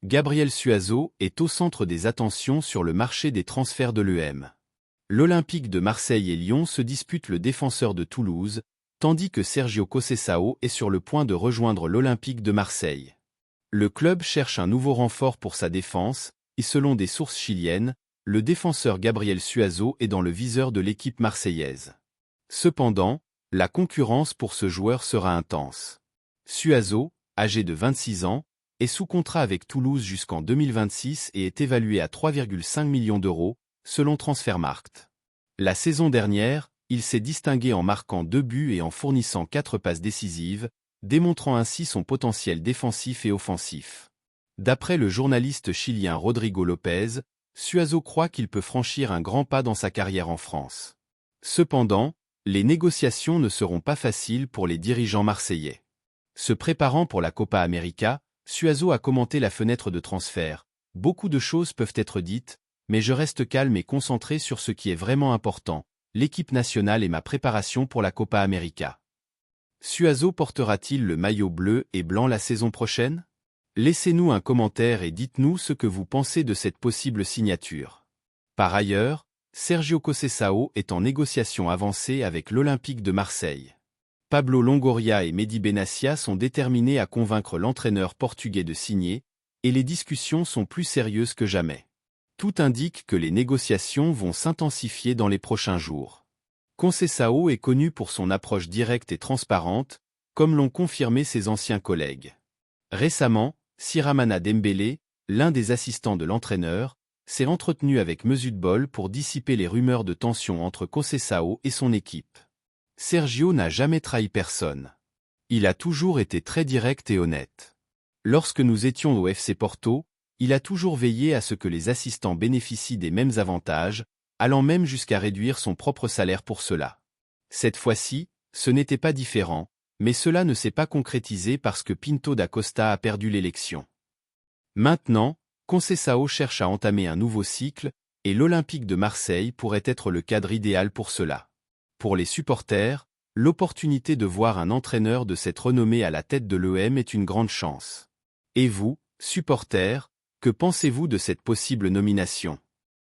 Gabriel Suazo est au centre des attentions sur le marché des transferts de l'EM. L'Olympique de Marseille et Lyon se disputent le défenseur de Toulouse, tandis que Sergio Conceição est sur le point de rejoindre l'Olympique de Marseille. Le club cherche un nouveau renfort pour sa défense, et selon des sources chiliennes, le défenseur Gabriel Suazo est dans le viseur de l'équipe marseillaise. Cependant, la concurrence pour ce joueur sera intense. Suazo, âgé de 26 ans, est sous contrat avec Toulouse jusqu'en 2026 et est évalué à 3,5 millions d'euros, selon Transfermarkt. La saison dernière, il s'est distingué en marquant 2 buts et en fournissant 4 passes décisives, démontrant ainsi son potentiel défensif et offensif. D'après le journaliste chilien Rodrigo Lopez, Suazo croit qu'il peut franchir un grand pas dans sa carrière en France. Cependant, les négociations ne seront pas faciles pour les dirigeants marseillais. Se préparant pour la Copa América, Suazo a commenté la fenêtre de transfert. Beaucoup de choses peuvent être dites, mais je reste calme et concentré sur ce qui est vraiment important, l'équipe nationale et ma préparation pour la Copa América. Suazo portera-t-il le maillot bleu et blanc la saison prochaine? Laissez-nous un commentaire et dites-nous ce que vous pensez de cette possible signature. Par ailleurs, Sergio Conceição est en négociation avancée avec l'Olympique de Marseille. Pablo Longoria et Mehdi Benassia sont déterminés à convaincre l'entraîneur portugais de signer, et les discussions sont plus sérieuses que jamais. Tout indique que les négociations vont s'intensifier dans les prochains jours. Conceição est connu pour son approche directe et transparente, comme l'ont confirmé ses anciens collègues. Récemment, Siramana Dembélé, l'un des assistants de l'entraîneur, s'est entretenu avec Mesut Bol pour dissiper les rumeurs de tension entre Conceição et son équipe. Sergio n'a jamais trahi personne. Il a toujours été très direct et honnête. Lorsque nous étions au FC Porto, il a toujours veillé à ce que les assistants bénéficient des mêmes avantages, allant même jusqu'à réduire son propre salaire pour cela. Cette fois-ci, ce n'était pas différent, mais cela ne s'est pas concrétisé parce que Pinto da Costa a perdu l'élection. Maintenant, Conceição cherche à entamer un nouveau cycle, et l'Olympique de Marseille pourrait être le cadre idéal pour cela. Pour les supporters, l'opportunité de voir un entraîneur de cette renommée à la tête de l'EM est une grande chance. Et vous, supporters, que pensez-vous de cette possible nomination?